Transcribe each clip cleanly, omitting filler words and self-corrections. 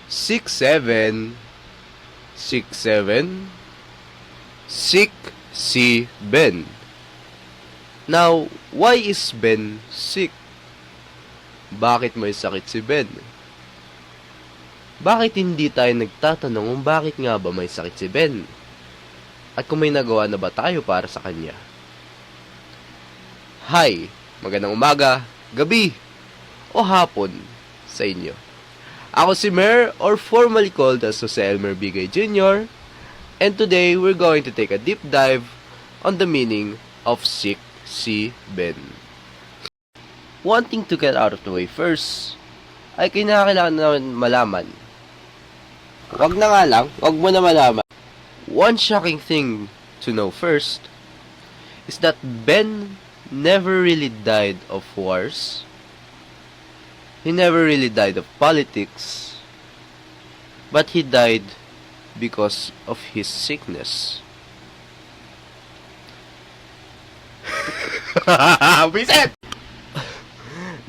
6'7", 6'7", sick si Ben. Now, why is Ben sick? Bakit may sakit si Ben? Bakit hindi tayo nagtatanong kung bakit nga ba may sakit si Ben? At kung may nagawa na ba tayo para sa kanya? Hi! Magandang umaga, gabi, o hapon sa inyo. Ako si Mer, or formerly called as Jose Elmer Bigay Jr. And today, we're going to take a deep dive on the meaning of sick si Ben. One thing to get out of the way first, ay kinakailangan naman malaman. Wag na nga lang, wag mo na malaman. One shocking thing to know first is that Ben never really died of wars. He never really died of politics. But he died because of his sickness. Vincent!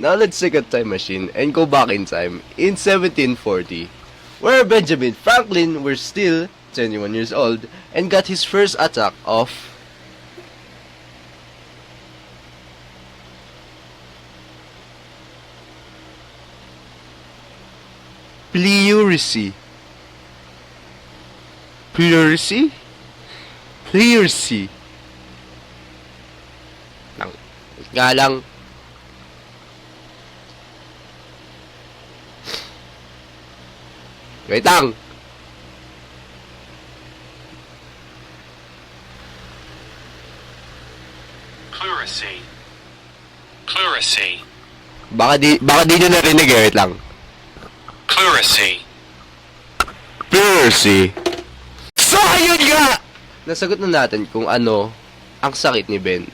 Now let's take a time machine and go back in time in 1740, where Benjamin Franklin was still 21 years old and got his first attack of pleurisy. Pleurisy? Pleurisy. Nga lang. Wait lang. Pleurisy. Pleurisy. Baka di nyo narinig eh. Wait lang. Pleurisy. Pleurisy. So, ayun nga! Nasagot na natin kung ano ang sakit ni Ben.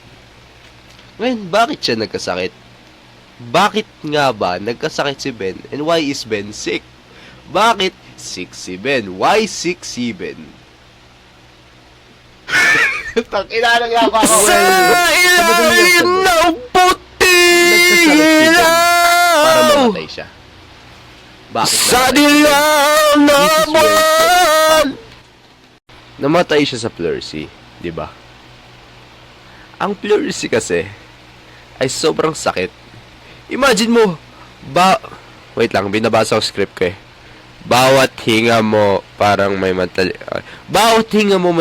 Ngayon, bakit siya nagkasakit? Bakit nga ba nagkasakit si Ben? And why is Ben sick? Bakit sick si Ben? Why sick si Ben? Tangina na nga ako. Sa ilalim ng puti Nagkasakit si Ben para mamatay siya. Bakit sa namatay si Ben? dilaw na This is where buwan. Namatay siya sa pleurisy, di ba? Ang pleurisy kasi ay sobrang sakit. Imagine mo, wait lang, binabasa ko script ko eh. Bawat hinga mo parang may bawat hinga mo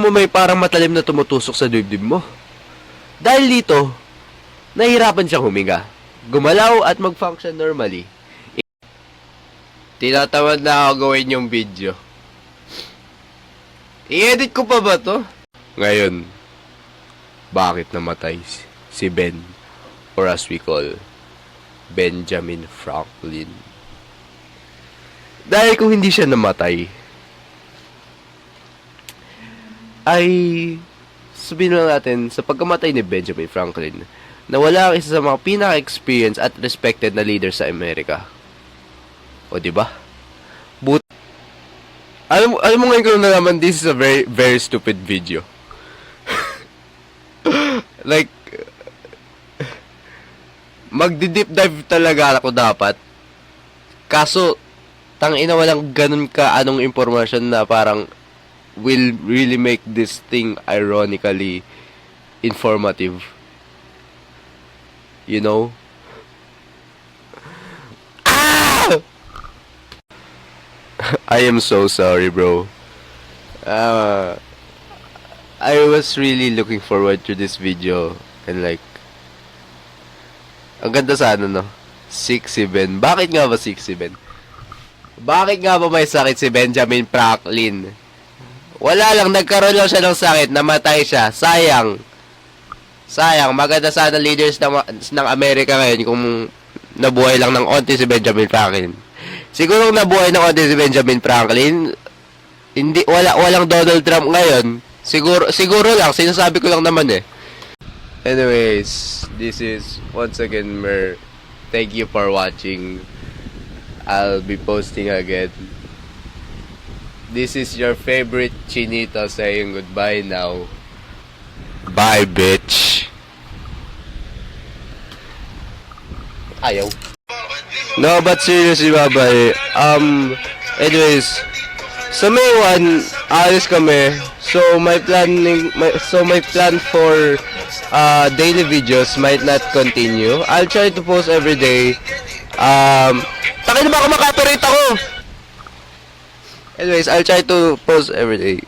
may parang matalim na tumutusok sa dibdib mo. Dahil dito, nahihirapan siyang huminga, gumalaw at mag-function normally. Tinatamad na ako gawin yung video. I-edit ko pa ba to? Ngayon, bakit namatay si Ben? Or as we call, Benjamin Franklin. Dahil kung hindi siya namatay, ay sabihin lang natin, sa pagkamatay ni Benjamin Franklin, nawala ang isa sa mga pinaka-experienced at respected na leader sa Amerika. O diba? Alam mo ngayon ko nalaman, this is a very, very stupid video. Like, magdi-deep dive talaga ako dapat. Kaso, tangina walang ganun ka anong information na parang will really make this thing ironically informative. You know? I am so sorry, bro. I was really looking forward to this video. And like, ang ganda sana, no? Sick si Ben. Bakit nga ba sick si Ben? Bakit nga ba may sakit si Benjamin Franklin? Wala lang, nagkaroon lang siya ng sakit, namatay siya. Sayang. Sayang, maganda sana leaders ng Amerika ngayon kung nabuhay lang ng onti si Benjamin Franklin. Siguro nabuhay ng onti si Benjamin Franklin, walang Donald Trump ngayon. Siguro lang, sinasabi ko lang naman eh. Anyways, this is once again Mer. Thank you for watching. I'll be posting again. This is your favorite Chinito saying goodbye now. Bye, bitch. Ayaw. No, but seriously, babay. Anyways, sa May 1, alis kami. So, my plan for daily videos might not continue. I'll try to post every day. Takin na ba ako makapirate ako? Anyways, I'll try to post every day.